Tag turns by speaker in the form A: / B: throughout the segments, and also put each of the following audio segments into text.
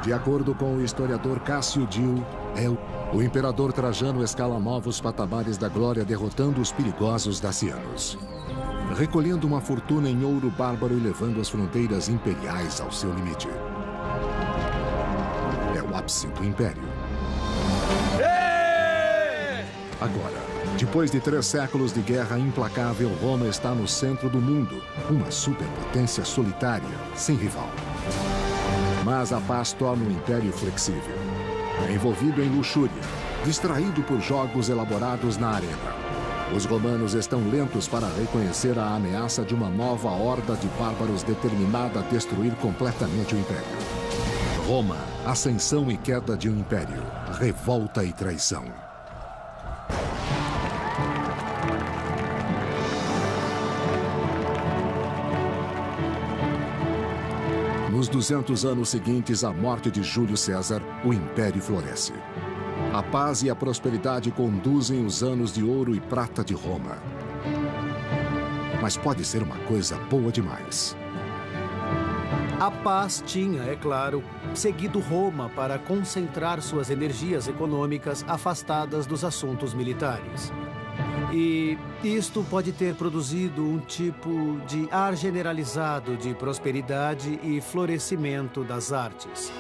A: De acordo com o historiador Cássio Dio, o imperador Trajano escala novos patamares da glória derrotando os perigosos dacianos, recolhendo uma fortuna em ouro bárbaro e levando as fronteiras imperiais ao seu limite. É o ápice do império. Agora, depois de 3 séculos de guerra implacável, Roma está no centro do mundo, uma superpotência solitária, sem rival. Mas a paz torna o império flexível. É envolvido em luxúria, distraído por jogos elaborados na arena. Os romanos estão lentos para reconhecer a ameaça de uma nova horda de bárbaros determinada a destruir completamente o império. Roma, ascensão e queda de um império, revolta e traição. Nos 200 anos seguintes à morte de Júlio César, o império floresce. A paz e a prosperidade conduzem os anos de ouro e prata de Roma. Mas pode ser uma coisa boa demais.
B: A paz tinha, é claro, seguido Roma para concentrar suas energias econômicas afastadas dos assuntos militares. E isto pode ter produzido um tipo de ar generalizado de prosperidade e florescimento das artes.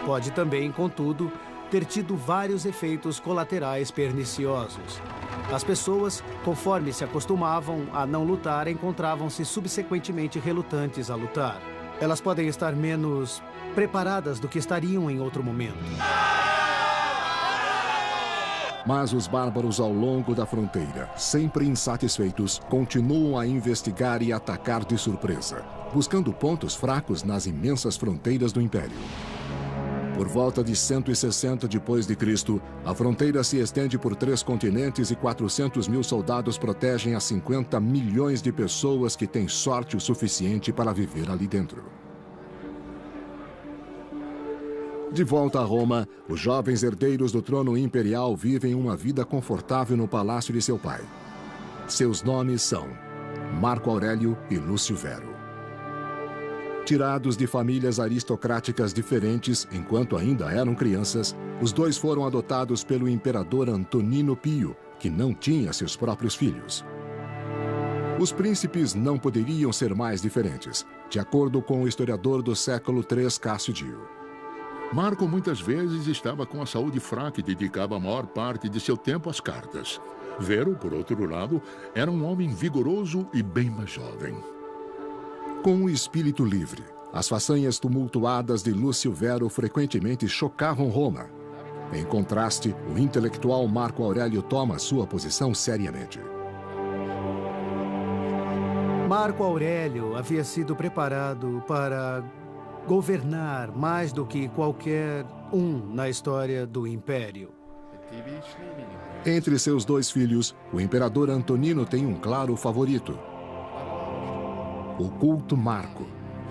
B: Pode também, contudo, ter tido vários efeitos colaterais perniciosos. As pessoas, conforme se acostumavam a não lutar, encontravam-se subsequentemente relutantes a lutar. Elas podem estar menos preparadas do que estariam em outro momento.
A: Mas os bárbaros ao longo da fronteira, sempre insatisfeitos, continuam a investigar e atacar de surpresa, buscando pontos fracos nas imensas fronteiras do Império. Por volta de 160 d.C., a fronteira se estende por 3 continentes e 400 mil soldados protegem as 50 milhões de pessoas que têm sorte o suficiente para viver ali dentro. De volta a Roma, os jovens herdeiros do trono imperial vivem uma vida confortável no palácio de seu pai. Seus nomes são Marco Aurélio e Lúcio Vero. Tirados de famílias aristocráticas diferentes enquanto ainda eram crianças, os dois foram adotados pelo imperador Antonino Pio, que não tinha seus próprios filhos. Os príncipes não poderiam ser mais diferentes, de acordo com o historiador do século III, Cássio Dio.
C: Marco muitas vezes estava com a saúde fraca e dedicava a maior parte de seu tempo às cartas. Vero, por outro lado, era um homem vigoroso e bem mais jovem.
A: Com o espírito livre, as façanhas tumultuadas de Lúcio Vero frequentemente chocavam Roma. Em contraste, o intelectual Marco Aurélio toma sua posição seriamente.
B: Marco Aurélio havia sido preparado para governar mais do que qualquer um na história do Império.
A: Entre seus 2 filhos, o imperador Antonino tem um claro favorito: o culto Marco.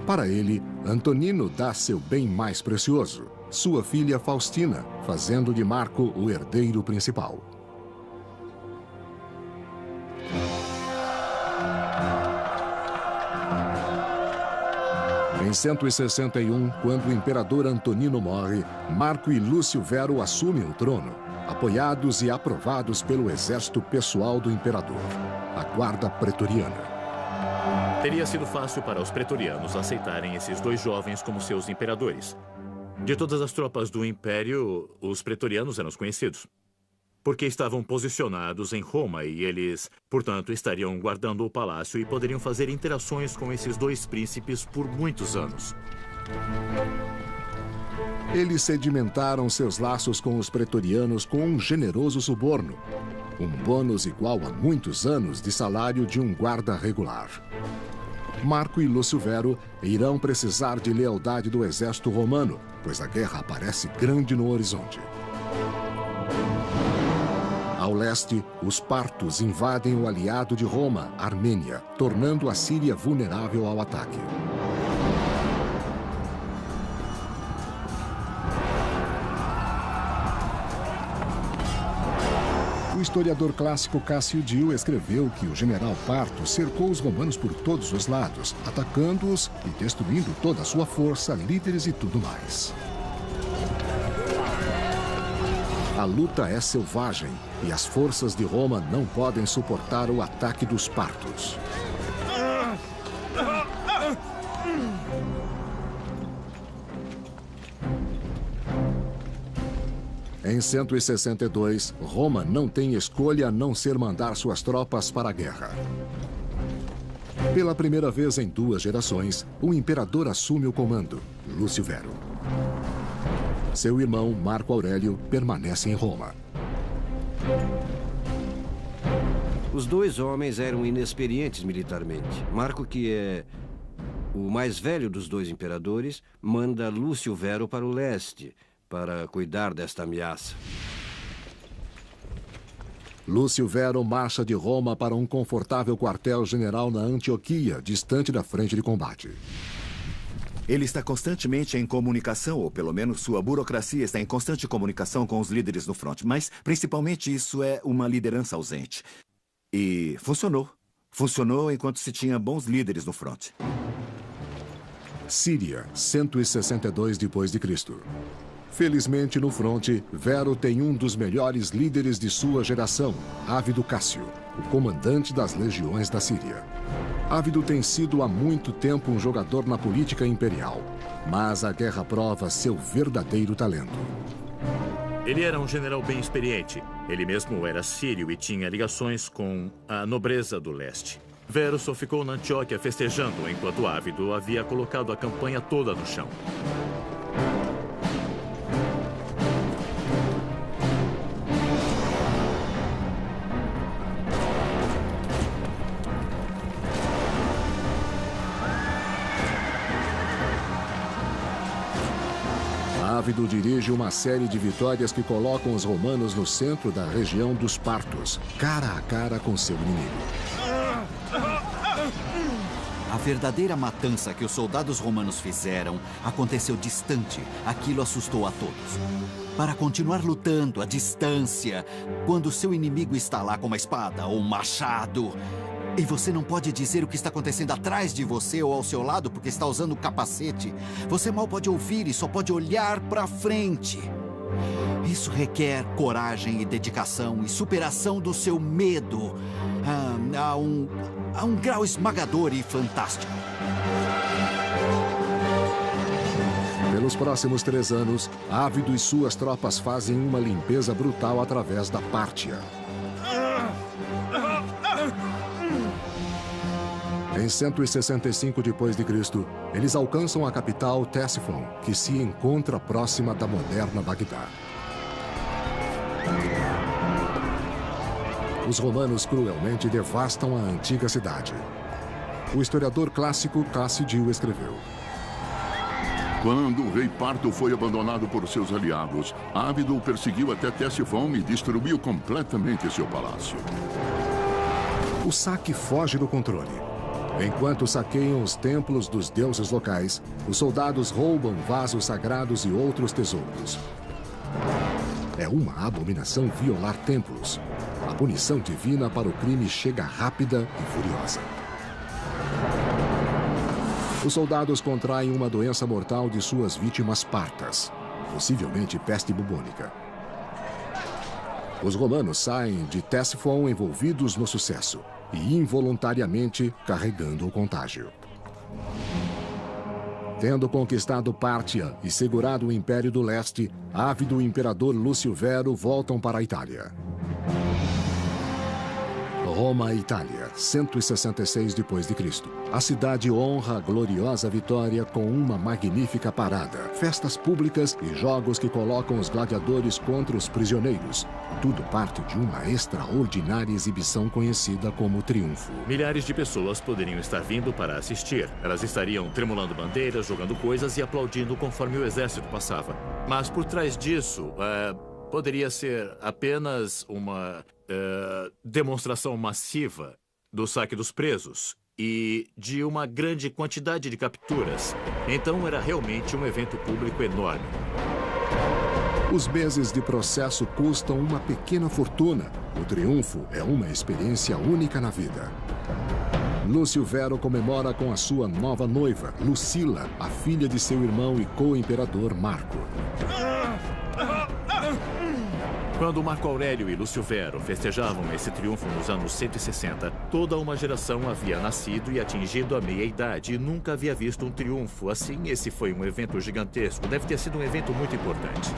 A: Para ele, Antonino dá seu bem mais precioso, sua filha Faustina, fazendo de Marco o herdeiro principal. Em 161, quando o imperador Antonino morre, Marco e Lúcio Vero assumem o trono, apoiados e aprovados pelo exército pessoal do imperador, a Guarda Pretoriana.
D: Teria sido fácil para os pretorianos aceitarem esses 2 jovens como seus imperadores. De todas as tropas do Império, os pretorianos eram os conhecidos, porque estavam posicionados em Roma e eles, portanto, estariam guardando o palácio e poderiam fazer interações com esses 2 príncipes por muitos anos.
A: Eles sedimentaram seus laços com os pretorianos com um generoso suborno, um bônus igual a muitos anos de salário de um guarda regular. Marco e Lúcio Vero irão precisar de lealdade do exército romano, pois a guerra aparece grande no horizonte. Ao leste, os partos invadem o aliado de Roma, Armênia, tornando a Síria vulnerável ao ataque. O historiador clássico Cássio Dio escreveu que o general Parto cercou os romanos por todos os lados, atacando-os e destruindo toda a sua força, líderes e tudo mais. A luta é selvagem e as forças de Roma não podem suportar o ataque dos partos. Em 162, Roma não tem escolha a não ser mandar suas tropas para a guerra. Pela primeira vez em 2 gerações, o imperador assume o comando, Lúcio Vero. Seu irmão, Marco Aurélio, permanece em Roma.
E: Os 2 homens eram inexperientes militarmente. Marco, que é o mais velho dos 2 imperadores, manda Lúcio Vero para o leste, para cuidar desta ameaça.
A: Lúcio Vero marcha de Roma para um confortável quartel-general na Antioquia, distante da frente de combate.
F: Ele está constantemente em comunicação, ou pelo menos sua burocracia está em constante comunicação com os líderes no fronte. Mas, principalmente, isso é uma liderança ausente. E funcionou. Funcionou enquanto se tinha bons líderes no fronte.
A: Síria, 162 d.C. Felizmente, no fronte, Vero tem um dos melhores líderes de sua geração, Ávido Cássio, o comandante das legiões da Síria. Ávido tem sido há muito tempo um jogador na política imperial, mas a guerra prova seu verdadeiro talento.
D: Ele era um general bem experiente. Ele mesmo era sírio e tinha ligações com a nobreza do leste. Vero só ficou na Antioquia festejando, enquanto Ávido havia colocado a campanha toda no chão.
A: Ávido dirige uma série de vitórias que colocam os romanos no centro da região dos Partos, cara a cara com seu inimigo.
G: A verdadeira matança que os soldados romanos fizeram aconteceu distante. Aquilo assustou a todos. Para continuar lutando à distância, quando seu inimigo está lá com uma espada ou um machado, e você não pode dizer o que está acontecendo atrás de você ou ao seu lado porque está usando o capacete, você mal pode ouvir e só pode olhar para frente. Isso requer coragem e dedicação e superação do seu medo a um grau esmagador e fantástico.
A: Pelos próximos 3 anos, Ávido e suas tropas fazem uma limpeza brutal através da Pártia. Em 165 d.C., eles alcançam a capital Ctesifon, que se encontra próxima da moderna Bagdá. Os romanos cruelmente devastam a antiga cidade. O historiador clássico Cassiodio escreveu:
C: Quando o rei Parto foi abandonado por seus aliados, Ávido o perseguiu até Ctesifon e destruiu completamente seu palácio.
A: O saque foge do controle. Enquanto saqueiam os templos dos deuses locais, os soldados roubam vasos sagrados e outros tesouros. É uma abominação violar templos. A punição divina para o crime chega rápida e furiosa. Os soldados contraem uma doença mortal de suas vítimas partas, possivelmente peste bubônica. Os romanos saem de Ctesifon envolvidos no sucesso e involuntariamente carregando o contágio. Tendo conquistado Pártia e segurado o Império do Leste, Ávido e o imperador Lúcio Vero voltam para a Itália. Roma, Itália, 166 d.C. A cidade honra a gloriosa vitória com uma magnífica parada, festas públicas e jogos que colocam os gladiadores contra os prisioneiros. Tudo parte de uma extraordinária exibição conhecida como Triunfo.
D: Milhares de pessoas poderiam estar vindo para assistir. Elas estariam tremulando bandeiras, jogando coisas e aplaudindo conforme o exército passava. Mas por trás disso, poderia ser apenas uma demonstração massiva do saque dos presos e de uma grande quantidade de capturas. Então era realmente um evento público enorme.
A: Os meses de processo custam uma pequena fortuna. O triunfo é uma experiência única na vida. Lúcio Vero comemora com a sua nova noiva, Lucila, a filha de seu irmão e co-imperador Marco.
D: Quando Marco Aurélio e Lúcio Vero festejavam esse triunfo nos anos 160, toda uma geração havia nascido e atingido a meia-idade e nunca havia visto um triunfo. Assim, esse foi um evento gigantesco. Deve ter sido um evento muito importante.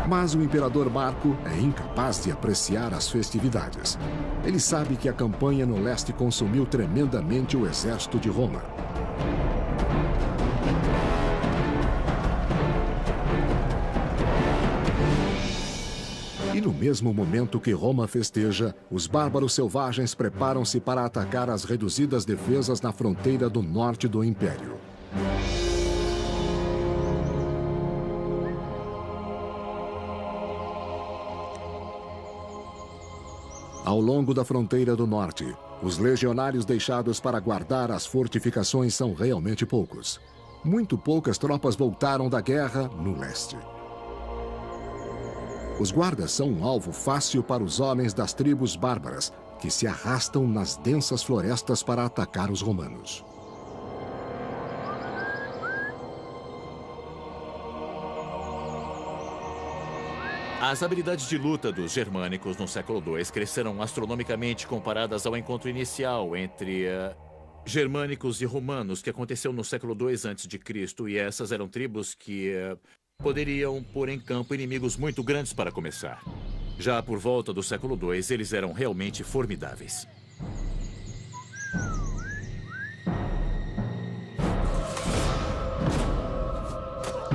A: Mas o imperador Marco é incapaz de apreciar as festividades. Ele sabe que a campanha no leste consumiu tremendamente o exército de Roma. E no mesmo momento que Roma festeja, os bárbaros selvagens preparam-se para atacar as reduzidas defesas na fronteira do norte do Império. Ao longo da fronteira do norte, os legionários deixados para guardar as fortificações são realmente poucos. Muito poucas tropas voltaram da guerra no leste. Os guardas são um alvo fácil para os homens das tribos bárbaras, que se arrastam nas densas florestas para atacar os romanos.
D: As habilidades de luta dos germânicos no século II cresceram astronomicamente comparadas ao encontro inicial entre germânicos e romanos que aconteceu no século II a.C. E essas eram tribos que poderiam pôr em campo inimigos muito grandes para começar. Já por volta do século II, eles eram realmente formidáveis.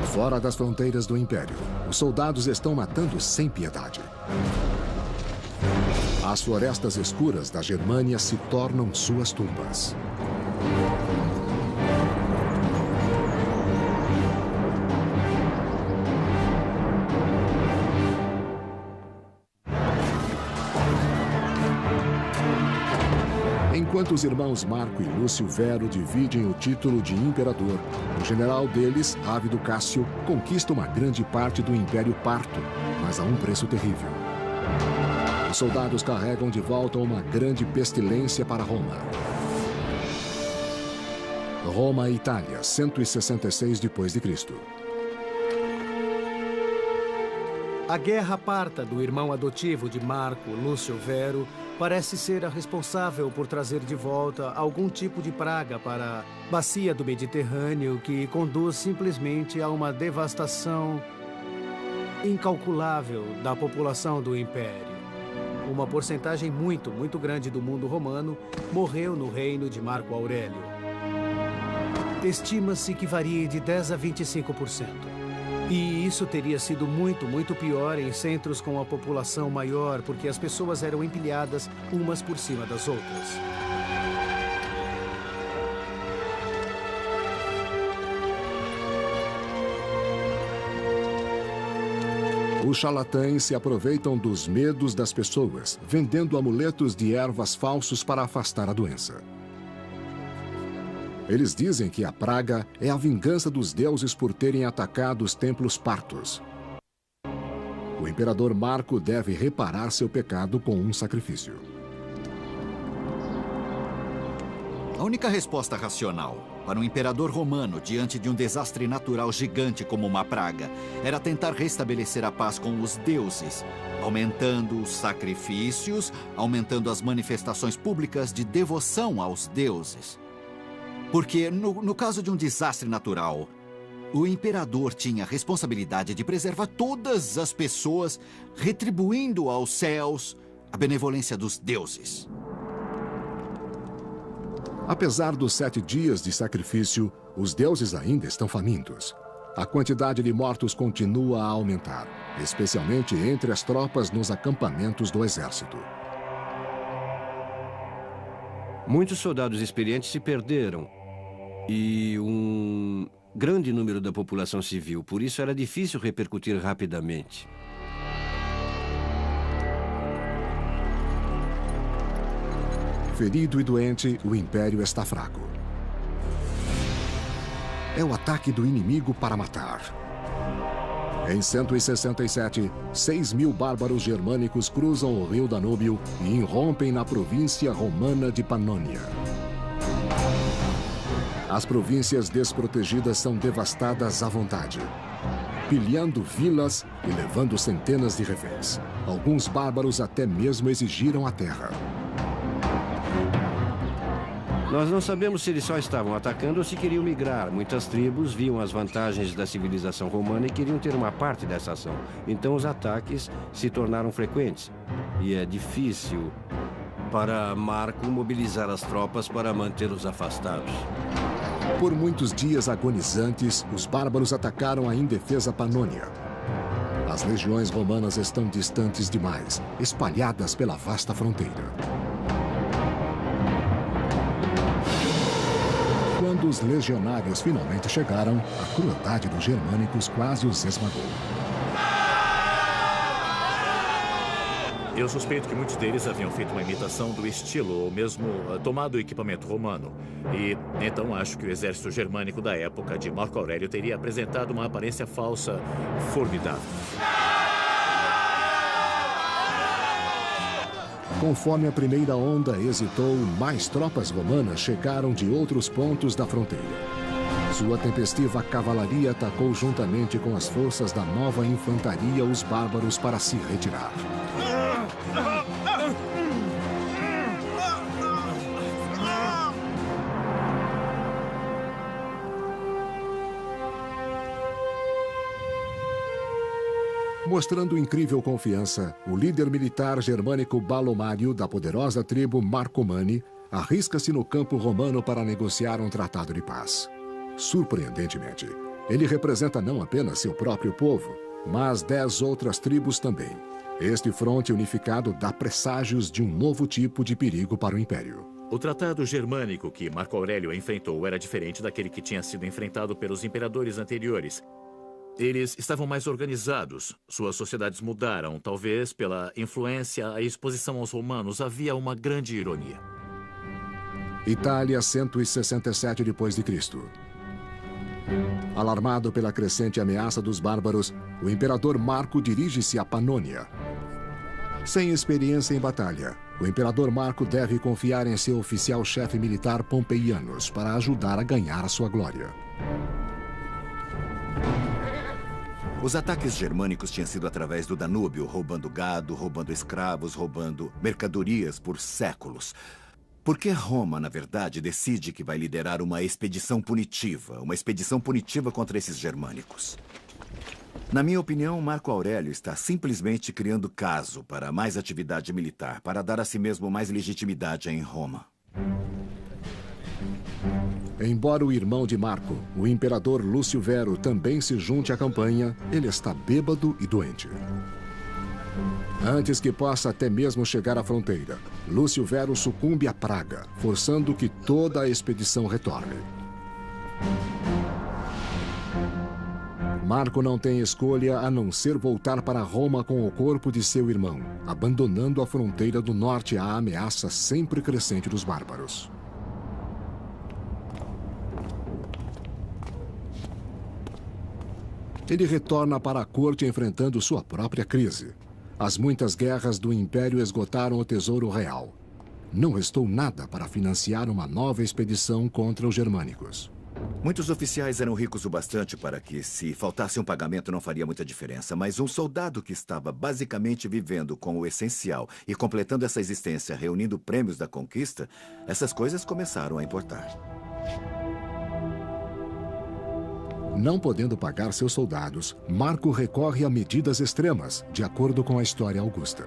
A: Fora das fronteiras do Império, os soldados estão matando sem piedade. As florestas escuras da Germânia se tornam suas tumbas. Enquanto os irmãos Marco e Lúcio Vero dividem o título de imperador, o general deles, Ávido Cássio, conquista uma grande parte do Império Parto, mas a um preço terrível. Os soldados carregam de volta uma grande pestilência para Roma. Roma e Itália, 166 d.C.
B: A guerra parta do irmão adotivo de Marco, Lúcio Vero, parece ser a responsável por trazer de volta algum tipo de praga para a bacia do Mediterrâneo que conduz simplesmente a uma devastação incalculável da população do Império. Uma porcentagem muito grande do mundo romano morreu no reino de Marco Aurélio. Estima-se que varie de 10% a 25%. E isso teria sido muito pior em centros com a população maior, porque as pessoas eram empilhadas umas por cima das outras.
A: Os charlatães se aproveitam dos medos das pessoas, vendendo amuletos de ervas falsos para afastar a doença. Eles dizem que a praga é a vingança dos deuses por terem atacado os templos partos. O imperador Marco deve reparar seu pecado com um sacrifício.
G: A única resposta racional para um imperador romano diante de um desastre natural gigante como uma praga era tentar restabelecer a paz com os deuses, aumentando os sacrifícios, aumentando as manifestações públicas de devoção aos deuses. Porque, no caso de um desastre natural, o imperador tinha a responsabilidade de preservar todas as pessoas, retribuindo aos céus a benevolência dos deuses.
A: Apesar dos 7 dias de sacrifício, os deuses ainda estão famintos. A quantidade de mortos continua a aumentar, especialmente entre as tropas nos acampamentos do exército.
E: Muitos soldados experientes se perderam e um grande número da população civil, por isso era difícil repercutir rapidamente.
A: Ferido e doente, o Império está fraco. É o ataque do inimigo para matar. Em 167, 6.000 bárbaros germânicos cruzam o rio Danúbio e irrompem na província romana de Panônia. As províncias desprotegidas são devastadas à vontade. pilhando vilas e levando centenas de reféns. Alguns bárbaros até mesmo exigiram a terra.
E: Nós não sabemos se eles só estavam atacando ou se queriam migrar. Muitas tribos viam as vantagens da civilização romana e queriam ter uma parte dessa ação. Então os ataques se tornaram frequentes. E é difícil para Marco mobilizar as tropas para mantê-los afastados.
A: Por muitos dias agonizantes, os bárbaros atacaram a indefesa Panônia. As legiões romanas estão distantes demais, espalhadas pela vasta fronteira. Quando os legionários finalmente chegaram, a crueldade dos germânicos quase os esmagou.
D: Eu suspeito que muitos deles haviam feito uma imitação do estilo, ou mesmo tomado o equipamento romano. E então acho que o exército germânico da época de Marco Aurélio teria apresentado uma aparência falsa formidável.
A: Conforme a primeira onda hesitou, mais tropas romanas chegaram de outros pontos da fronteira. Sua tempestiva cavalaria atacou juntamente com as forças da nova infantaria os bárbaros para se retirar. Mostrando incrível confiança, o líder militar germânico Balomário, da poderosa tribo Marcomanni, arrisca-se no campo romano para negociar um tratado de paz. Surpreendentemente, ele representa não apenas seu próprio povo, mas 10 outras tribos também. Este fronte unificado dá presságios de um novo tipo de perigo para o Império.
D: O tratado germânico que Marco Aurélio enfrentou era diferente daquele que tinha sido enfrentado pelos imperadores anteriores. Eles estavam mais organizados, suas sociedades mudaram, talvez pela influência e exposição aos romanos, havia uma grande ironia.
A: Itália, 167 d.C. Alarmado pela crescente ameaça dos bárbaros, o imperador Marco dirige-se à Panônia. Sem experiência em batalha, o imperador Marco deve confiar em seu oficial-chefe militar Pompeianus para ajudar a ganhar a sua glória.
F: Os ataques germânicos tinham sido através do Danúbio, roubando gado, roubando escravos, roubando mercadorias por séculos. Por que Roma, na verdade, decide que vai liderar uma expedição punitiva contra esses germânicos? Na minha opinião, Marco Aurélio está simplesmente criando caso para mais atividade militar, para dar a si mesmo mais legitimidade em Roma.
A: Embora o irmão de Marco, o imperador Lúcio Vero, também se junte à campanha, ele está bêbado e doente. Antes que possa até mesmo chegar à fronteira, Lúcio Vero sucumbe à praga, forçando que toda a expedição retorne. Marco não tem escolha a não ser voltar para Roma com o corpo de seu irmão, abandonando a fronteira do norte à ameaça sempre crescente dos bárbaros. Ele retorna para a corte enfrentando sua própria crise. As muitas guerras do Império esgotaram o tesouro real. Não restou nada para financiar uma nova expedição contra os germânicos.
F: Muitos oficiais eram ricos o bastante para que, se faltasse um pagamento, não faria muita diferença. Mas um soldado que estava basicamente vivendo com o essencial e completando essa existência, reunindo prêmios da conquista, essas coisas começaram a importar.
A: Não podendo pagar seus soldados, Marco recorre a medidas extremas, de acordo com a história augusta.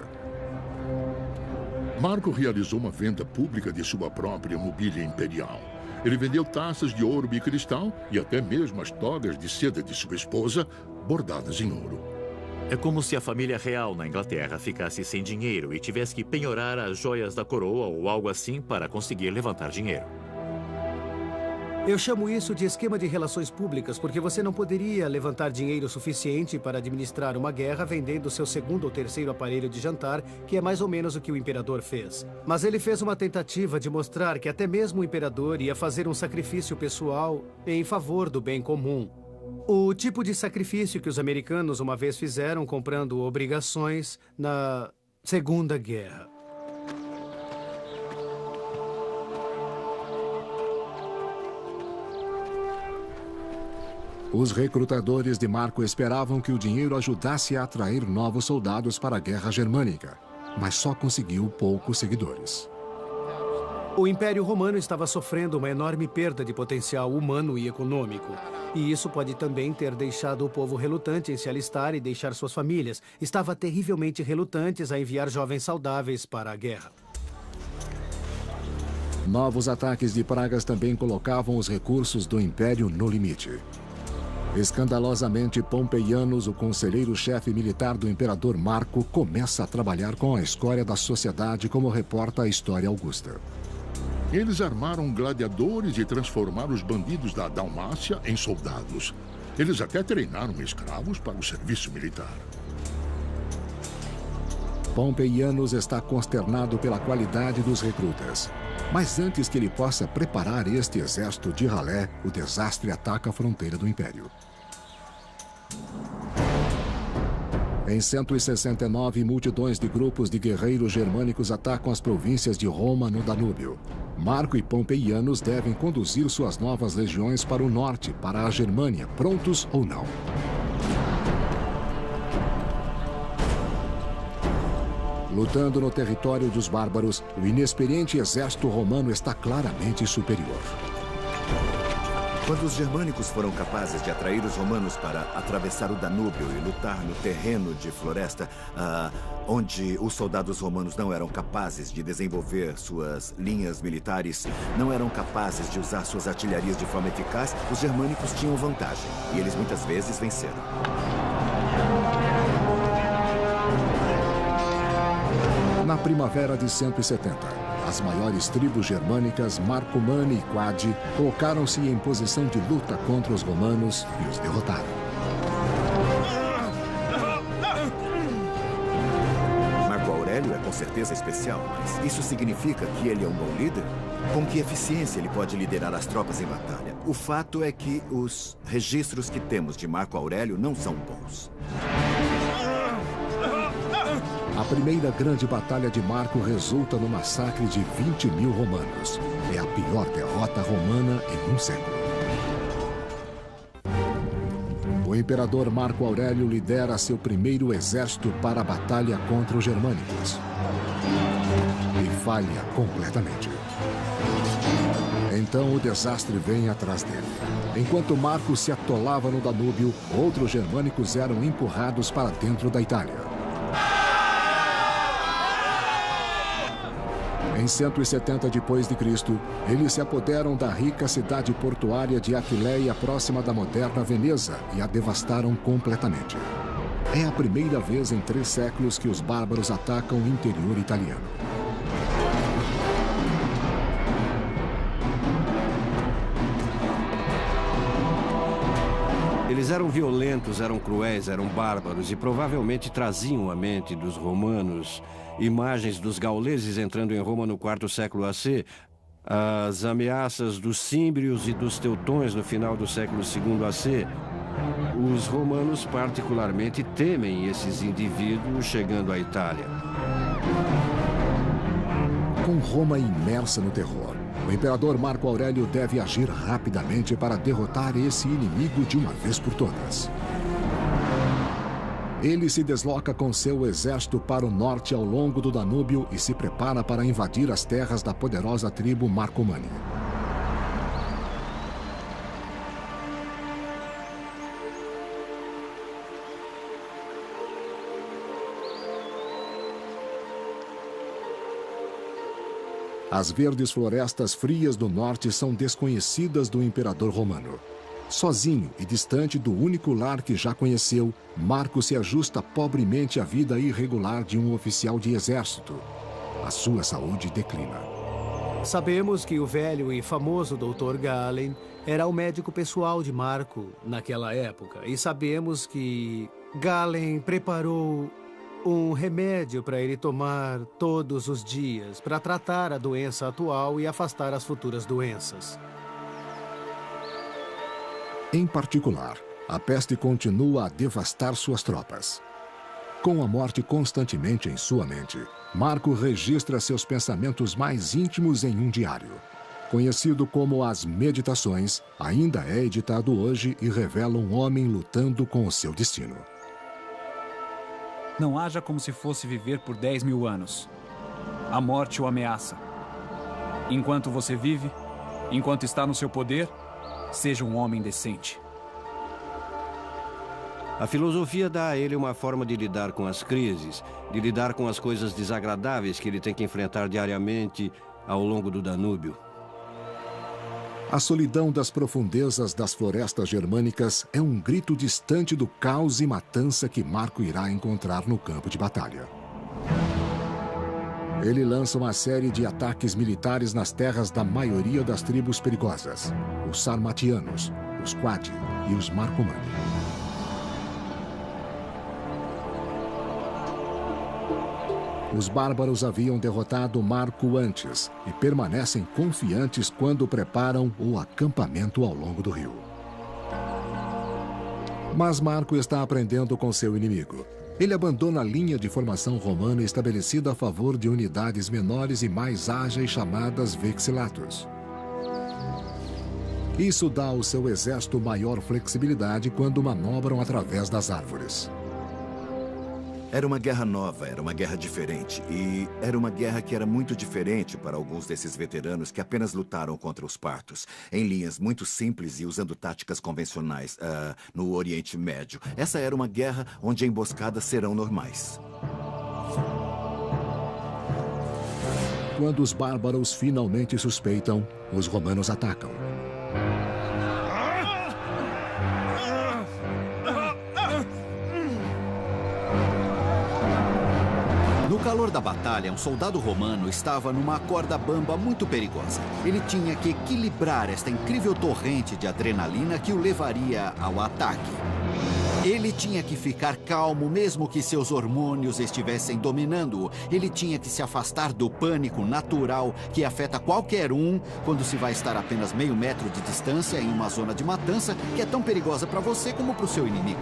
C: Marco realizou uma venda pública de sua própria mobília imperial. Ele vendeu taças de ouro e cristal e até mesmo as togas de seda de sua esposa, bordadas em ouro.
D: É como se a família real na Inglaterra ficasse sem dinheiro e tivesse que penhorar as joias da coroa ou algo assim para conseguir levantar dinheiro.
B: Eu chamo isso de esquema de relações públicas, porque você não poderia levantar dinheiro suficiente para administrar uma guerra vendendo seu segundo ou terceiro aparelho de jantar, que é mais ou menos o que o imperador fez. Mas ele fez uma tentativa de mostrar que até mesmo o imperador ia fazer um sacrifício pessoal em favor do bem comum. O tipo de sacrifício que os americanos uma vez fizeram comprando obrigações na Segunda Guerra.
A: Os recrutadores de Marco esperavam que o dinheiro ajudasse a atrair novos soldados para a guerra germânica, mas só conseguiu poucos seguidores.
B: O Império Romano estava sofrendo uma enorme perda de potencial humano e econômico. E isso pode também ter deixado o povo relutante em se alistar e deixar suas famílias. Estava terrivelmente relutantes a enviar jovens saudáveis para a guerra.
A: Novos ataques de pragas também colocavam os recursos do Império no limite. Escandalosamente, Pompeianus, o conselheiro-chefe militar do imperador Marco, começa a trabalhar com a escória da sociedade, como reporta a História Augusta.
C: Eles armaram gladiadores e transformaram os bandidos da Dalmácia em soldados. Eles até treinaram escravos para o serviço militar.
A: Pompeianus está consternado pela qualidade dos recrutas. Mas antes que ele possa preparar este exército de ralé, o desastre ataca a fronteira do Império. Em 169, multidões de grupos de guerreiros germânicos atacam as províncias de Roma no Danúbio. Marco e Pompeianus devem conduzir suas novas legiões para o norte, para a Germânia, prontos ou não. Lutando no território dos bárbaros, o inexperiente exército romano está claramente superior.
F: Quando os germânicos foram capazes de atrair os romanos para atravessar o Danúbio e lutar no terreno de floresta, onde os soldados romanos não eram capazes de desenvolver suas linhas militares, não eram capazes de usar suas artilharias de forma eficaz, os germânicos tinham vantagem e eles muitas vezes venceram.
A: Na primavera de 170, as maiores tribos germânicas, Marcomanni e Quadi, colocaram-se em posição de luta contra os romanos e os derrotaram.
F: Marco Aurélio é com certeza especial, mas isso significa que ele é um bom líder? Com que eficiência ele pode liderar as tropas em batalha? O fato é que os registros que temos de Marco Aurélio não são bons.
A: A primeira grande batalha de Marco resulta no massacre de 20.000 romanos. É a pior derrota romana em um século. O imperador Marco Aurélio lidera seu primeiro exército para a batalha contra os germânicos. E falha completamente. Então o desastre vem atrás dele. Enquanto Marco se atolava no Danúbio, outros germânicos eram empurrados para dentro da Itália. Em 170 d.C., eles se apoderam da rica cidade portuária de Aquileia, próxima da moderna Veneza, e a devastaram completamente. É a primeira vez em 3 séculos que os bárbaros atacam o interior italiano.
E: Eles eram violentos, eram cruéis, eram bárbaros e provavelmente traziam à mente dos romanos imagens dos gauleses entrando em Roma no IV século AC, as ameaças dos címbrios e dos teutões no final do século II AC. Os romanos particularmente temem esses indivíduos chegando à Itália.
A: Com Roma imersa no terror, o imperador Marco Aurélio deve agir rapidamente para derrotar esse inimigo de uma vez por todas. Ele se desloca com seu exército para o norte ao longo do Danúbio e se prepara para invadir as terras da poderosa tribo Marcomanni. As verdes florestas frias do norte são desconhecidas do imperador romano. Sozinho e distante do único lar que já conheceu, Marco se ajusta pobremente à vida irregular de um oficial de exército. A sua saúde declina.
B: Sabemos que o velho e famoso Dr. Galen era o médico pessoal de Marco naquela época. E sabemos que Galen preparou um remédio para ele tomar todos os dias para tratar a doença atual e afastar as futuras doenças.
A: Em particular, a peste continua a devastar suas tropas. Com a morte constantemente em sua mente, Marco registra seus pensamentos mais íntimos em um diário. conhecido como As Meditações, ainda é editado hoje e revela um homem lutando com o seu destino.
H: Não haja como se fosse viver por 10.000 anos. A morte o ameaça. Enquanto você vive, enquanto está no seu poder, seja um homem decente.
E: A filosofia dá a ele uma forma de lidar com as crises, de lidar com as coisas desagradáveis que ele tem que enfrentar diariamente ao longo do Danúbio.
A: A solidão das profundezas das florestas germânicas é um grito distante do caos e matança que Marco irá encontrar no campo de batalha. Ele lança uma série de ataques militares nas terras da maioria das tribos perigosas, os Sarmatianos, os Quadi e os Marcomanni. Os bárbaros haviam derrotado Marco antes e permanecem confiantes quando preparam o acampamento ao longo do rio. Mas Marco está aprendendo com seu inimigo. Ele abandona a linha de formação romana estabelecida a favor de unidades menores e mais ágeis chamadas vexillatus. Isso dá ao seu exército maior flexibilidade quando manobram através das árvores.
F: Era uma guerra nova, era uma guerra diferente. E era uma guerra que era muito diferente para alguns desses veteranos que apenas lutaram contra os partos, em linhas muito simples e usando táticas convencionais no Oriente Médio. Essa era uma guerra onde emboscadas serão normais.
A: Quando os bárbaros finalmente suspeitam, os romanos atacam.
G: No calor da batalha, um soldado romano estava numa corda bamba muito perigosa. Ele tinha que equilibrar esta incrível torrente de adrenalina que o levaria ao ataque. Ele tinha que ficar calmo, mesmo que seus hormônios estivessem dominando-o. Ele tinha que se afastar do pânico natural que afeta qualquer um quando se vai estar a apenas meio metro de distância em uma zona de matança que é tão perigosa para você como para o seu inimigo.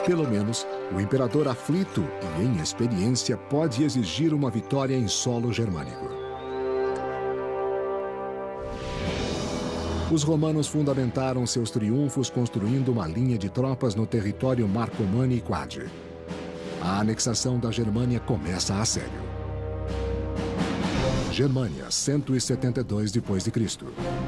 A: Pelo menos, o imperador aflito e em experiência pode exigir uma vitória em solo germânico. Os romanos fundamentaram seus triunfos construindo uma linha de tropas no território Marcomanni e Quadi. A anexação da Germânia começa a sério. Germânia, 172 d.C.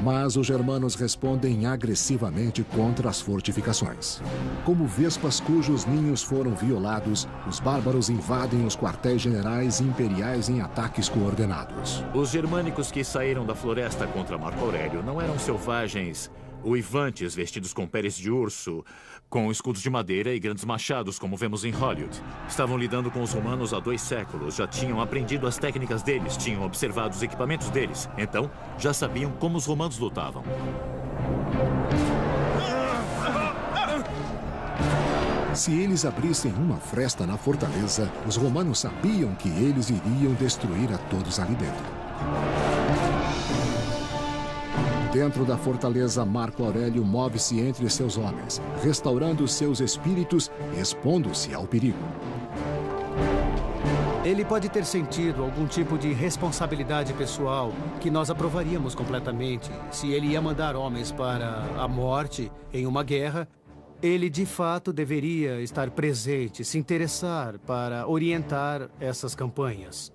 A: Mas os germanos respondem agressivamente contra as fortificações. Como vespas cujos ninhos foram violados, os bárbaros invadem os quartéis generais imperiais em ataques coordenados.
D: Os germânicos que saíram da floresta contra Marco Aurélio não eram selvagens uivantes vestidos com peles de urso, com escudos de madeira e grandes machados, como vemos em Hollywood. Estavam lidando com os romanos há 2 séculos, já tinham aprendido as técnicas deles, tinham observado os equipamentos deles. Então, já sabiam como os romanos lutavam.
A: Se eles abrissem uma fresta na fortaleza, os romanos sabiam que eles iriam destruir a todos ali dentro. Dentro da fortaleza, Marco Aurélio move-se entre seus homens, restaurando seus espíritos e expondo-se ao perigo.
B: Ele pode ter sentido algum tipo de responsabilidade pessoal que nós aprovaríamos completamente. Se ele ia mandar homens para a morte em uma guerra, ele de fato deveria estar presente, se interessar para orientar essas campanhas.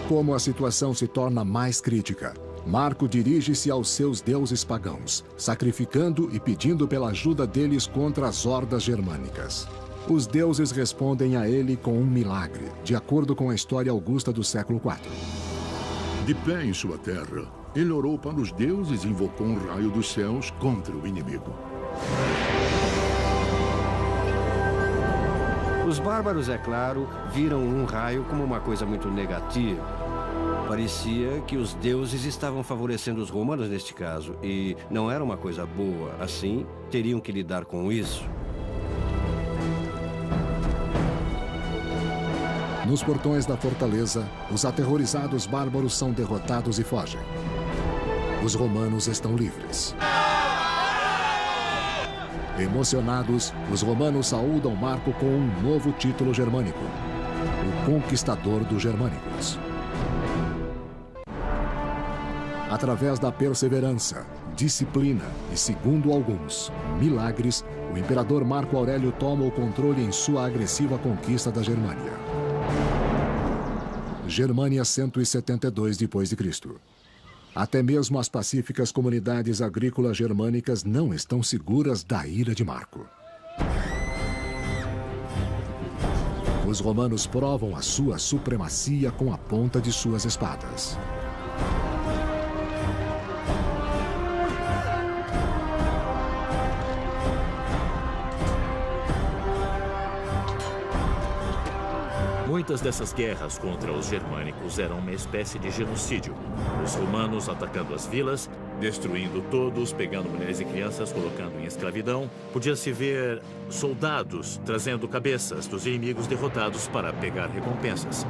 A: Como a situação se torna mais crítica, Marco dirige-se aos seus deuses pagãos, sacrificando e pedindo pela ajuda deles contra as hordas germânicas. Os deuses respondem a ele com um milagre, de acordo com a história augusta do século IV.
C: De pé em sua terra, ele orou para os deuses e invocou um raio dos céus contra o inimigo.
E: Os bárbaros, é claro, viram um raio como uma coisa muito negativa. Parecia que os deuses estavam favorecendo os romanos neste caso, e não era uma coisa boa. Assim, teriam que lidar com isso.
A: Nos portões da fortaleza, os aterrorizados bárbaros são derrotados e fogem. Os romanos estão livres. Emocionados, os romanos saúdam Marco com um novo título germânico: o Conquistador dos Germânicos. Através da perseverança, disciplina e, segundo alguns, milagres, o imperador Marco Aurélio toma o controle em sua agressiva conquista da Germânia. Germânia 172 d.C. Até mesmo as pacíficas comunidades agrícolas germânicas não estão seguras da ira de Marco. Os romanos provam a sua supremacia com a ponta de suas espadas.
D: Muitas dessas guerras contra os germânicos eram uma espécie de genocídio. Os romanos atacando as vilas, destruindo todos, pegando mulheres e crianças, colocando em escravidão. Podia-se ver soldados trazendo cabeças dos inimigos derrotados para pegar recompensas.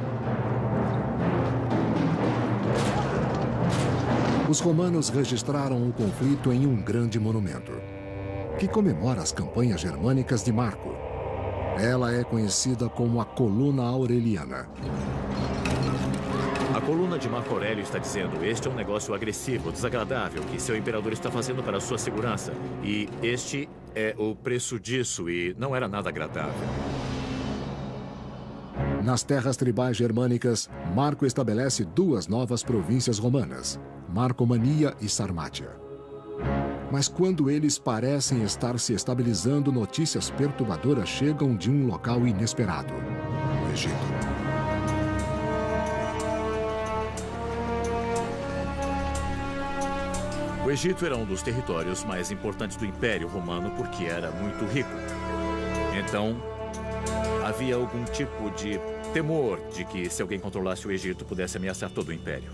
A: Os romanos registraram o conflito em um grande monumento, que comemora as campanhas germânicas de Marco. Ela é conhecida como a Coluna Aureliana.
D: A coluna de Marco Aurélio está dizendo: este é um negócio agressivo, desagradável, que seu imperador está fazendo para a sua segurança. E este é o preço disso, e não era nada agradável.
A: Nas terras tribais germânicas, Marco estabelece duas novas províncias romanas, Marcomania e Sarmátia. Mas quando eles parecem estar se estabilizando, notícias perturbadoras chegam de um local inesperado: o Egito.
D: O Egito era um dos territórios mais importantes do Império Romano porque era muito rico. Então, havia algum tipo de temor de que, se alguém controlasse o Egito, pudesse ameaçar todo o Império.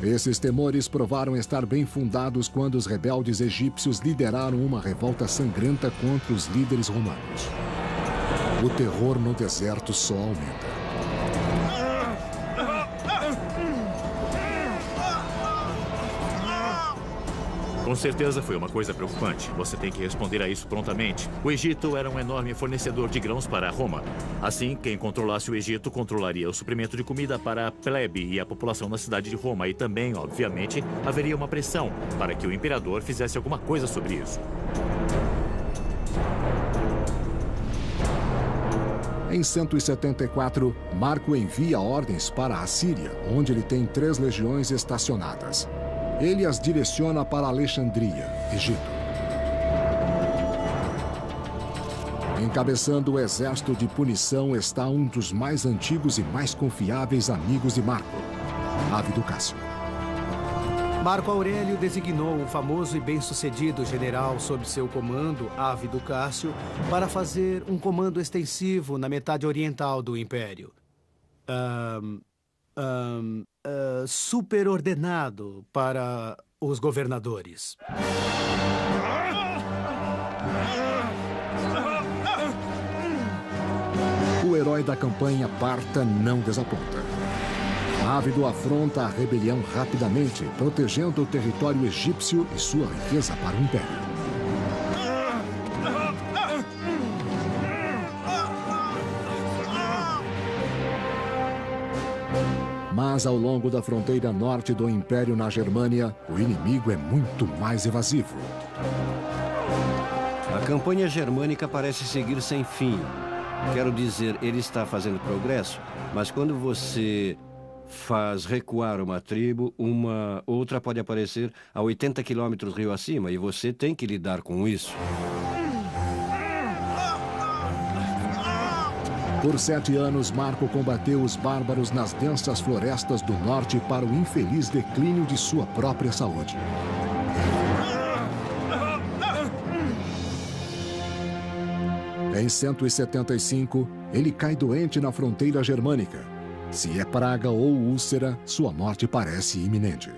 A: Esses temores provaram estar bem fundados quando os rebeldes egípcios lideraram uma revolta sangrenta contra os líderes romanos. O terror no deserto só aumenta.
D: Com certeza foi uma coisa preocupante. Você tem que responder a isso prontamente. O Egito era um enorme fornecedor de grãos para Roma. Assim, quem controlasse o Egito controlaria o suprimento de comida para a plebe e a população na cidade de Roma. E também, obviamente, haveria uma pressão para que o imperador fizesse alguma coisa sobre isso.
A: Em 174, Marco envia ordens para a Síria, onde ele tem 3 legiões estacionadas. Ele as direciona para Alexandria, Egito. Encabeçando o exército de punição está um dos mais antigos e mais confiáveis amigos de Marco, Ávido Cássio.
B: Marco Aurélio designou um famoso e bem-sucedido general sob seu comando, Ávido Cássio, para fazer um comando extensivo na metade oriental do Império. Superordenado para os governadores.
A: O herói da campanha parta não desaponta. Ávido afronta a rebelião rapidamente, protegendo o território egípcio e sua riqueza para o Império. Mas ao longo da fronteira norte do Império na Germânia, o inimigo é muito mais evasivo.
E: A campanha germânica parece seguir sem fim. Quero dizer, ele está fazendo progresso, mas quando você faz recuar uma tribo, uma outra pode aparecer a 80 quilômetros rio acima, e você tem que lidar com isso.
A: Por 7 anos, Marco combateu os bárbaros nas densas florestas do norte para o infeliz declínio de sua própria saúde. Em 175, ele cai doente na fronteira germânica. Se é praga ou úlcera, sua morte parece iminente.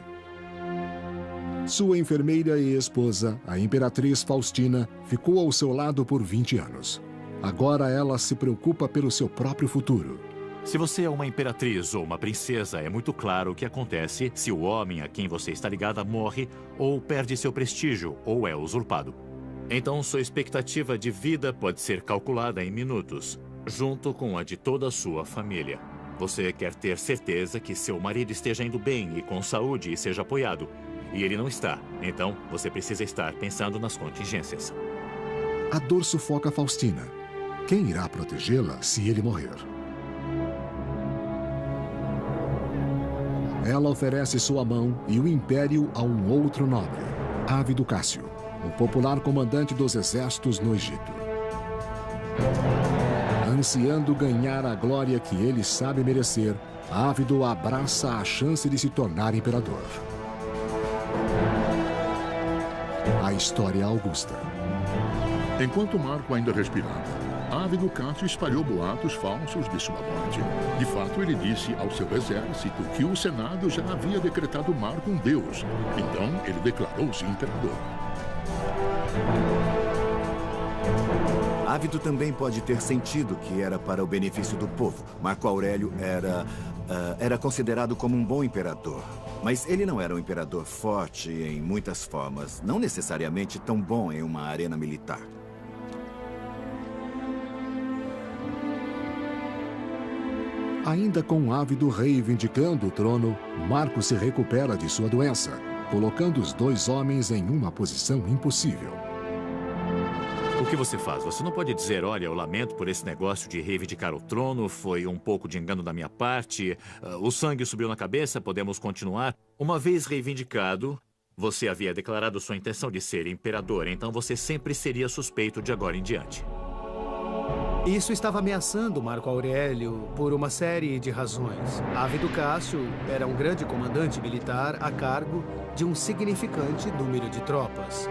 A: Sua enfermeira e esposa, a imperatriz Faustina, ficou ao seu lado por 20 anos. Agora ela se preocupa pelo seu próprio futuro.
D: Se você é uma imperatriz ou uma princesa, é muito claro o que acontece se o homem a quem você está ligada morre ou perde seu prestígio ou é usurpado. Então, sua expectativa de vida pode ser calculada em minutos, junto com a de toda a sua família. Você quer ter certeza que seu marido esteja indo bem e com saúde e seja apoiado. E ele não está. Então, você precisa estar pensando nas contingências.
A: A dor sufoca Faustina. Quem irá protegê-la se ele morrer? Ela oferece sua mão e o império a um outro nobre, Ávido Cássio, o popular comandante dos exércitos no Egito. Ansiando ganhar a glória que ele sabe merecer, Ávido abraça a chance de se tornar imperador. A história augusta.
C: Enquanto Marco ainda respirava, Ávido Cássio espalhou boatos falsos de sua morte. De fato, ele disse ao seu exército que o Senado já havia decretado Marco um deus. Então, ele declarou-se imperador.
F: Ávido também pode ter sentido que era para o benefício do povo. Marco Aurélio era considerado como um bom imperador. Mas ele não era um imperador forte em muitas formas, não necessariamente tão bom em uma arena militar.
A: Ainda com Ávido reivindicando o trono, Marco se recupera de sua doença, colocando os dois homens em uma posição impossível.
D: O que você faz? Você não pode dizer, olha, eu lamento por esse negócio de reivindicar o trono, foi um pouco de engano da minha parte, o sangue subiu na cabeça, podemos continuar. Uma vez reivindicado, você havia declarado sua intenção de ser imperador, então você sempre seria suspeito de agora em diante.
B: Isso estava ameaçando Marco Aurélio por uma série de razões. Ávido Cássio era um grande comandante militar a cargo de um significante número de tropas.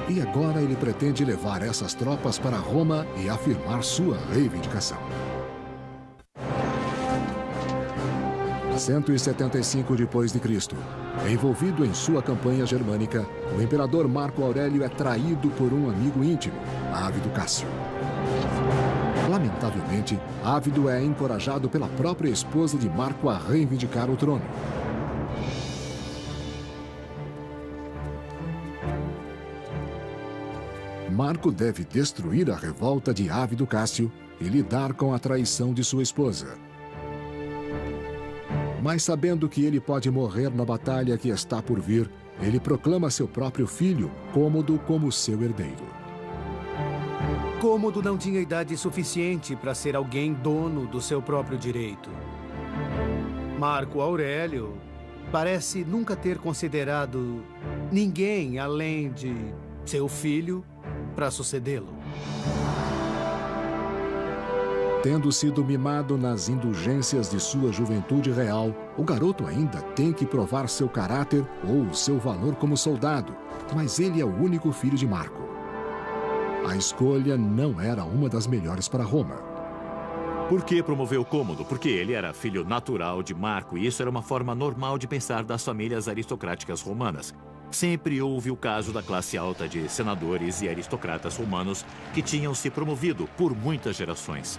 A: E agora ele pretende levar essas tropas para Roma e afirmar sua reivindicação. 175 depois de Cristo. Envolvido em sua campanha germânica, o imperador Marco Aurélio é traído por um amigo íntimo, Ávido Cássio. Lamentavelmente, Ávido é encorajado pela própria esposa de Marco a reivindicar o trono. Marco deve destruir a revolta de Ávido Cássio e lidar com a traição de sua esposa. Mas sabendo que ele pode morrer na batalha que está por vir, ele proclama seu próprio filho, Cômodo, como seu herdeiro.
B: Cômodo não tinha idade suficiente para ser alguém dono do seu próprio direito. Marco Aurélio parece nunca ter considerado ninguém além de seu filho para sucedê-lo.
A: Tendo sido mimado nas indulgências de sua juventude real, o garoto ainda tem que provar seu caráter ou seu valor como soldado, mas ele é o único filho de Marco. A escolha não era uma das melhores para Roma.
D: Por que promoveu Cômodo? Porque ele era filho natural de Marco e isso era uma forma normal de pensar das famílias aristocráticas romanas. Sempre houve o caso da classe alta de senadores e aristocratas romanos que tinham se promovido por muitas gerações.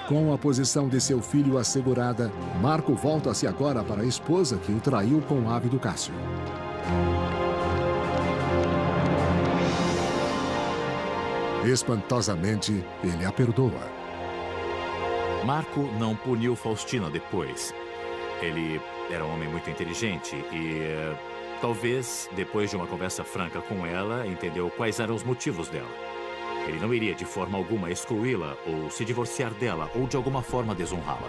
A: Com a posição de seu filho assegurada, Marco volta-se agora para a esposa que o traiu com Ávido Cássio. Espantosamente, ele a perdoa.
D: Marco não puniu Faustina depois. Ele era um homem muito inteligente e, talvez, depois de uma conversa franca com ela, entendeu quais eram os motivos dela. Ele não iria de forma alguma excluí-la ou se divorciar dela ou de alguma forma desonrá-la.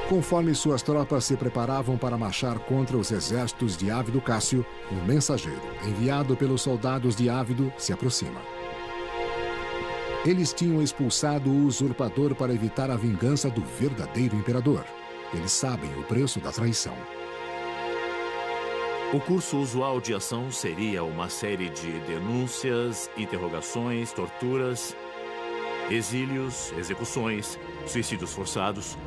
A: Conforme suas tropas se preparavam para marchar contra os exércitos de Ávido Cássio, um mensageiro, enviado pelos soldados de Ávido, se aproxima. Eles tinham expulsado o usurpador para evitar a vingança do verdadeiro imperador. Eles sabem o preço da traição.
D: O curso usual de ação seria uma série de denúncias, interrogações, torturas, exílios, execuções, suicídios forçados.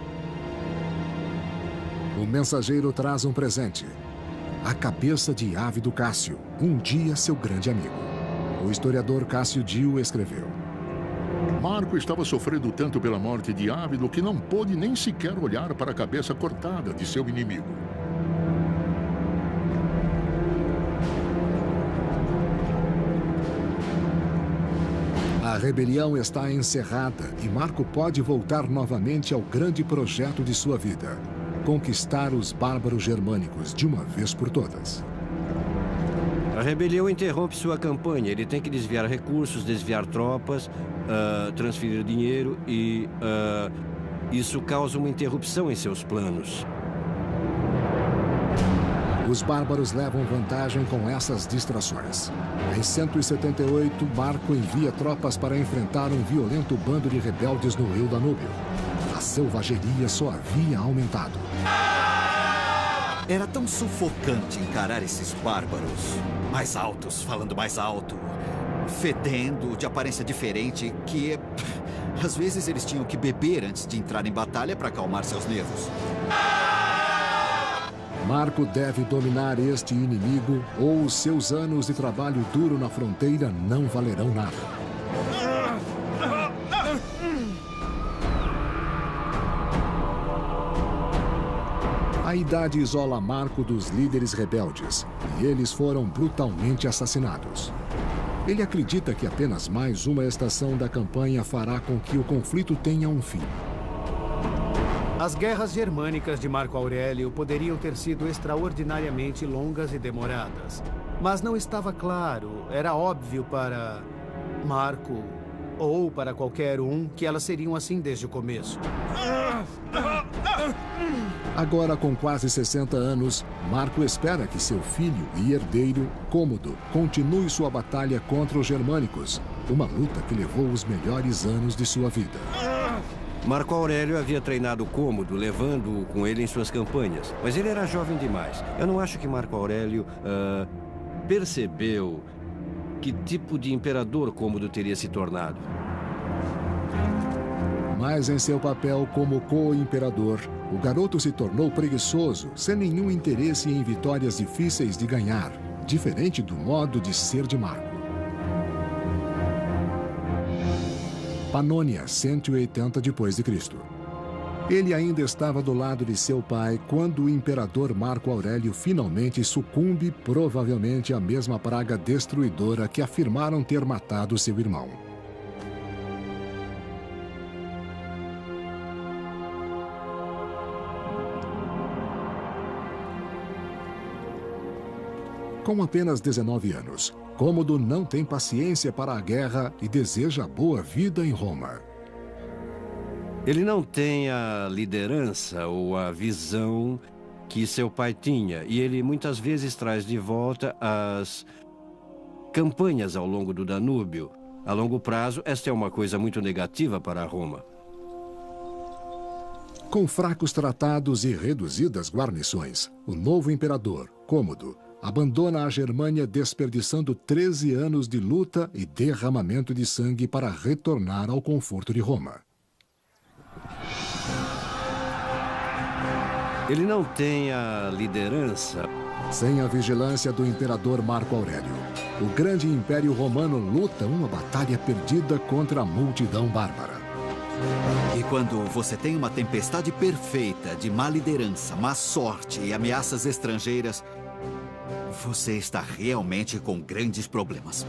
A: O mensageiro traz um presente. a cabeça de Ávido Cássio, um dia seu grande amigo. O historiador Cássio Dio escreveu:
C: Marco estava sofrendo tanto pela morte de Ávido que não pôde nem sequer olhar para a cabeça cortada de seu inimigo.
A: A rebelião está encerrada e Marco pode voltar novamente ao grande projeto de sua vida: conquistar os bárbaros germânicos de uma vez por todas.
E: A rebelião interrompe sua campanha. Ele tem que desviar recursos, desviar tropas, transferir dinheiro e isso causa uma interrupção em seus planos.
A: Os bárbaros levam vantagem com essas distrações. Em 178, Marco envia tropas para enfrentar um violento bando de rebeldes no rio Danúbio. A selvageria só havia aumentado.
G: Era tão sufocante encarar esses bárbaros. Mais altos, falando mais alto. Fedendo, de aparência diferente, que... às vezes eles tinham que beber antes de entrar em batalha para acalmar seus nervos.
A: Marco deve dominar este inimigo ou os seus anos de trabalho duro na fronteira não valerão nada. A idade isola Marco dos líderes rebeldes e eles foram brutalmente assassinados. Ele acredita que apenas mais uma estação da campanha fará com que o conflito tenha um fim.
B: As guerras germânicas de Marco Aurélio poderiam ter sido extraordinariamente longas e demoradas. Mas não estava claro, era óbvio para Marco ou para qualquer um que elas seriam assim desde o começo.
A: Agora, com quase 60 anos, Marco espera que seu filho e herdeiro, Cômodo, continue sua batalha contra os germânicos, uma luta que levou os melhores anos de sua vida.
E: Marco Aurélio havia treinado Cômodo, levando-o com ele em suas campanhas. Mas ele era jovem demais. Eu não acho que Marco Aurélio percebeu que tipo de imperador Cômodo teria se tornado.
A: Mas em seu papel como co-imperador, o garoto se tornou preguiçoso, sem nenhum interesse em vitórias difíceis de ganhar, diferente do modo de ser de Marco. Panônia, 180 d.C. Ele ainda estava do lado de seu pai quando o imperador Marco Aurélio finalmente sucumbe, provavelmente à mesma praga destruidora que afirmaram ter matado seu irmão. Com apenas 19 anos, Cômodo não tem paciência para a guerra e deseja boa vida em Roma.
E: Ele não tem a liderança ou a visão que seu pai tinha, e ele muitas vezes traz de volta as campanhas ao longo do Danúbio. A longo prazo, esta é uma coisa muito negativa para Roma.
A: Com fracos tratados e reduzidas guarnições, o novo imperador, Cômodo, abandona a Germânia desperdiçando 13 anos de luta e derramamento de sangue para retornar ao conforto de Roma.
E: Ele não tem a liderança.
A: Sem a vigilância do imperador Marco Aurélio, o grande império romano luta uma batalha perdida contra a multidão bárbara.
G: E quando você tem uma tempestade perfeita de má liderança, má sorte e ameaças estrangeiras, você está realmente com grandes problemas.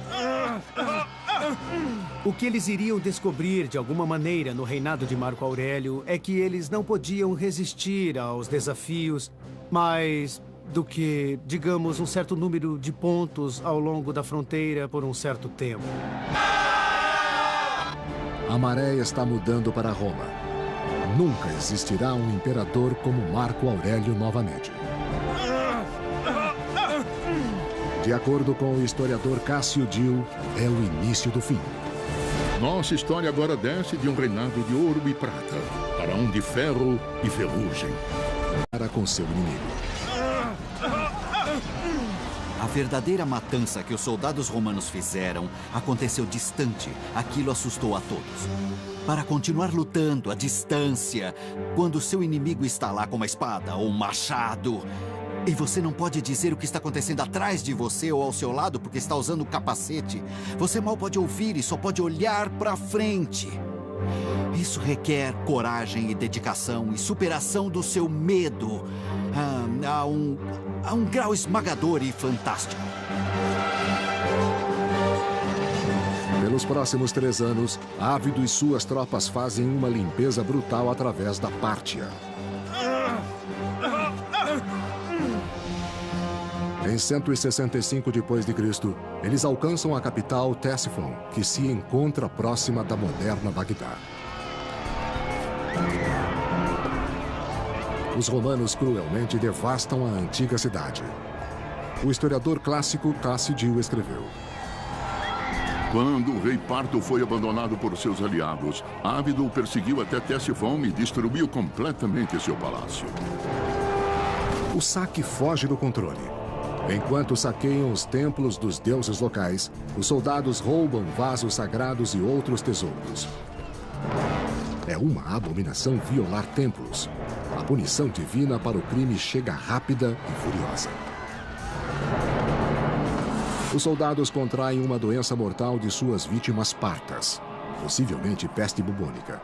B: O que eles iriam descobrir de alguma maneira no reinado de Marco Aurélio é que eles não podiam resistir aos desafios mais do que, digamos, um certo número de pontos ao longo da fronteira por um certo tempo.
A: A maré está mudando para Roma. Nunca existirá um imperador como Marco Aurélio novamente. De acordo com o historiador Cássio Dio, é o início do fim.
C: Nossa história agora desce de um reinado de ouro e prata para um de ferro e ferrugem.
A: Para com seu inimigo.
G: A verdadeira matança que os soldados romanos fizeram aconteceu distante. Aquilo assustou a todos. Para continuar lutando à distância, quando seu inimigo está lá com uma espada ou um machado, E você não pode dizer o que está acontecendo atrás de você ou ao seu lado porque está usando o capacete. Você mal pode ouvir e só pode olhar para frente. Isso requer coragem e dedicação e superação do seu medo a um grau esmagador e fantástico.
A: Pelos próximos 3 anos, Ávido e suas tropas fazem uma limpeza brutal através da Pártia. Em 165 d.C., eles alcançam a capital Ctesifon, que se encontra próxima da moderna Bagdá. Os romanos cruelmente devastam a antiga cidade. O historiador clássico Cássio Dio escreveu:
C: Quando o rei Parto foi abandonado por seus aliados, Ávido o perseguiu até Ctesifon e destruiu completamente seu palácio.
A: O saque foge do controle. Enquanto saqueiam os templos dos deuses locais, os soldados roubam vasos sagrados e outros tesouros. É uma abominação violar templos. A punição divina para o crime chega rápida e furiosa. Os soldados contraem uma doença mortal de suas vítimas partas, possivelmente peste bubônica.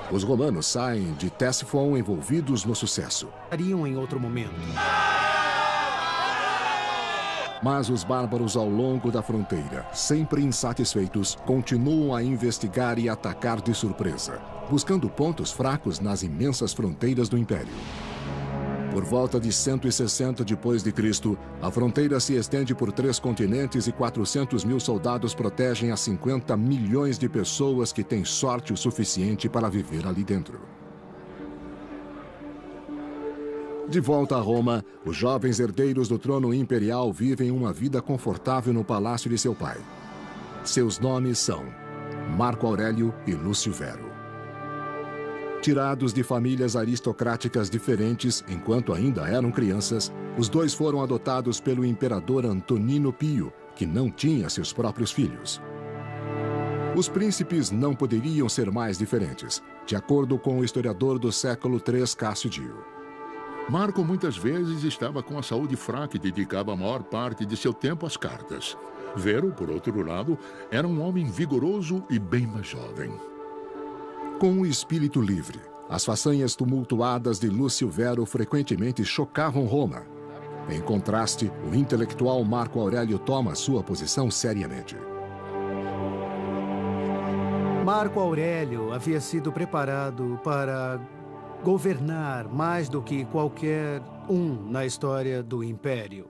A: Os romanos saem de Ctesifon envolvidos no sucesso.
B: Estariam em outro momento.
A: Mas os bárbaros ao longo da fronteira, sempre insatisfeitos, continuam a investigar e atacar de surpresa, buscando pontos fracos nas imensas fronteiras do Império. Por volta de 160 d.C., a fronteira se estende por 3 continentes e 400 mil soldados protegem as 50 milhões de pessoas que têm sorte o suficiente para viver ali dentro. De volta a Roma, os jovens herdeiros do trono imperial vivem uma vida confortável no palácio de seu pai. Seus nomes são Marco Aurélio e Lúcio Vero. Tirados de famílias aristocráticas diferentes enquanto ainda eram crianças, os dois foram adotados pelo imperador Antonino Pio, que não tinha seus próprios filhos. Os príncipes não poderiam ser mais diferentes, de acordo com o historiador do século III, Cássio Dio.
C: Marco muitas vezes estava com a saúde fraca e dedicava a maior parte de seu tempo às cartas. Vero, por outro lado, era um homem vigoroso e bem mais jovem.
A: Com o espírito livre, as façanhas tumultuadas de Lúcio Vero frequentemente chocavam Roma. Em contraste, o intelectual Marco Aurélio toma sua posição seriamente.
B: Marco Aurélio havia sido preparado para governar mais do que qualquer um na história do Império.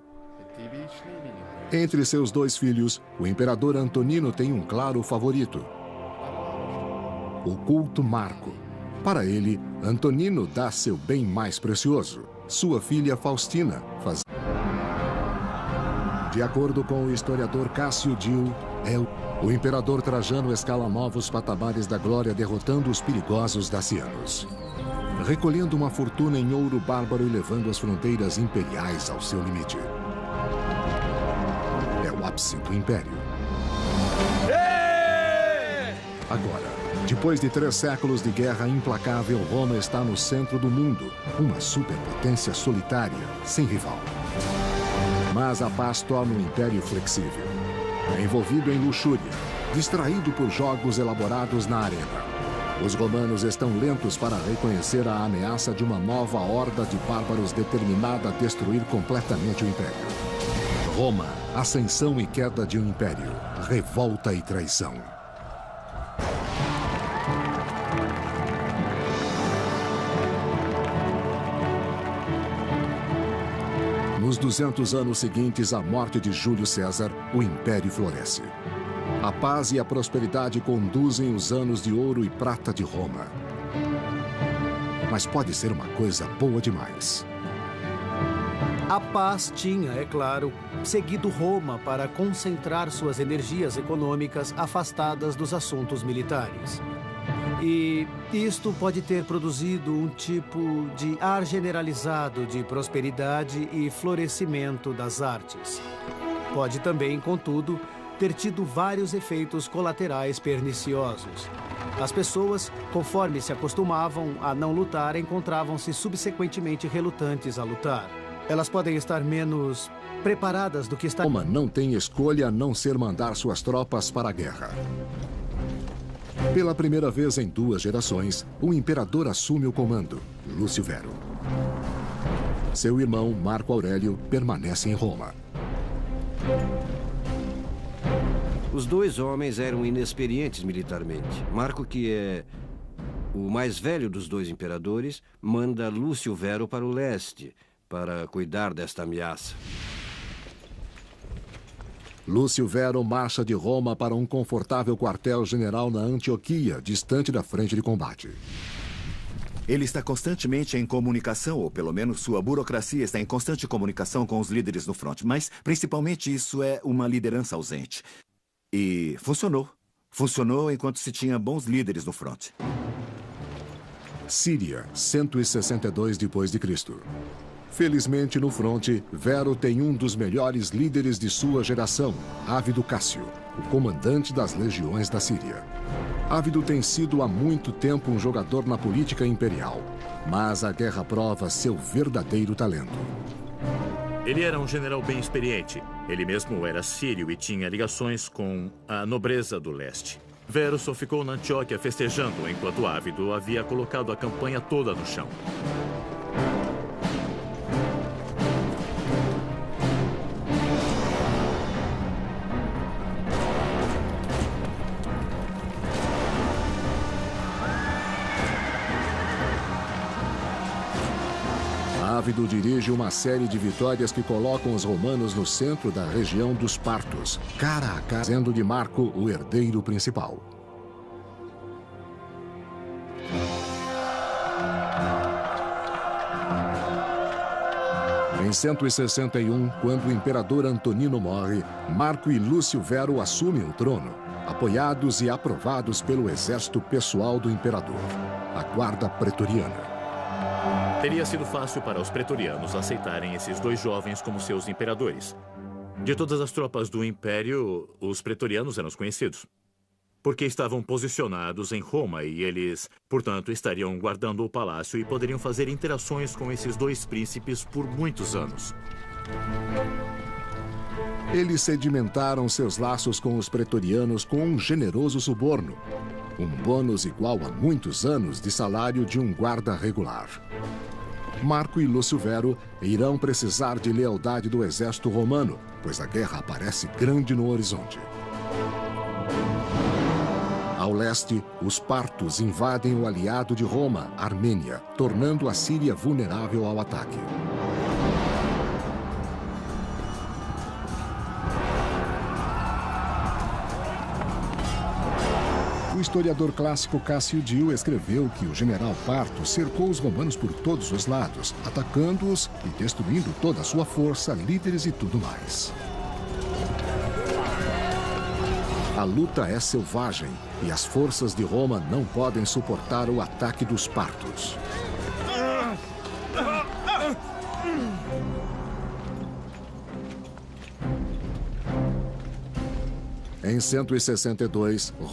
A: Entre seus 2 filhos, o imperador Antonino tem um claro favorito: o culto Marco. Para ele, Antonino dá seu bem mais precioso, sua filha Faustina. De acordo com o historiador Cássio Dio, o imperador Trajano escala novos patamares da glória derrotando os perigosos dacianos, recolhendo uma fortuna em ouro bárbaro e levando as fronteiras imperiais ao seu limite. É o ápice do Império. Agora, depois de 3 séculos de guerra implacável, Roma está no centro do mundo, uma superpotência solitária, sem rival. Mas a paz torna o Império flexível. É envolvido em luxúria, distraído por jogos elaborados na arena. Os romanos estão lentos para reconhecer a ameaça de uma nova horda de bárbaros determinada a destruir completamente o Império. Roma, ascensão e queda de um império, revolta e traição. Nos 200 anos seguintes à morte de Júlio César, o Império floresce. A paz e a prosperidade conduzem os anos de ouro e prata de Roma. Mas pode ser uma coisa boa demais.
B: A paz tinha, é claro, seguido Roma para concentrar suas energias econômicas afastadas dos assuntos militares. E isto pode ter produzido um tipo de ar generalizado de prosperidade e florescimento das artes. Pode também, contudo, ter tido vários efeitos colaterais perniciosos. As pessoas, conforme se acostumavam a não lutar, encontravam-se subsequentemente relutantes a lutar. Elas podem estar menos preparadas do que está...
A: Roma não tem escolha a não ser mandar suas tropas para a guerra. Pela primeira vez em 2 gerações, o imperador assume o comando, Lúcio Vero. Seu irmão, Marco Aurélio, permanece em Roma.
E: Os 2 homens eram inexperientes militarmente. Marco, que é o mais velho dos 2 imperadores, manda Lúcio Vero para o leste, para cuidar desta ameaça.
A: Lúcio Vero marcha de Roma para um confortável quartel-general na Antioquia, distante da frente de combate.
F: Ele está constantemente em comunicação, ou pelo menos sua burocracia está em constante comunicação com os líderes no fronte. Mas, principalmente, isso é uma liderança ausente. E funcionou. Funcionou enquanto se tinha bons líderes no fronte.
A: Síria, 162 d.C. Felizmente, no fronte, Vero tem um dos melhores líderes de sua geração, Ávido Cássio, o comandante das legiões da Síria. Ávido tem sido há muito tempo um jogador na política imperial, mas a guerra prova seu verdadeiro talento.
D: Ele era um general bem experiente. Ele mesmo era sírio e tinha ligações com a nobreza do leste. Vero só ficou na Antioquia festejando, enquanto Ávido havia colocado a campanha toda no chão.
A: Ávido dirige uma série de vitórias que colocam os romanos no centro da região dos Partos, cara a cara, sendo de Marco o herdeiro principal. Em 161, quando o imperador Antonino morre, Marco e Lúcio Vero assumem o trono, apoiados e aprovados pelo exército pessoal do imperador, a Guarda Pretoriana.
D: Teria sido fácil para os pretorianos aceitarem esses 2 jovens como seus imperadores. De todas as tropas do Império, os pretorianos eram os conhecidos, porque estavam posicionados em Roma e eles, portanto, estariam guardando o palácio e poderiam fazer interações com esses 2 príncipes por muitos anos.
A: Eles sedimentaram seus laços com os pretorianos com um generoso suborno, um bônus igual a muitos anos de salário de um guarda regular. Marco e Lúcio Vero irão precisar de lealdade do exército romano, pois a guerra aparece grande no horizonte. Ao leste, os partos invadem o aliado de Roma, Armênia, tornando a Síria vulnerável ao ataque. O historiador clássico Cássio Dio escreveu que o general Parto cercou os romanos por todos os lados, atacando-os e destruindo toda a sua força, líderes e tudo mais. A luta é selvagem e as forças de Roma não podem suportar o ataque dos partos. Em 162, Roma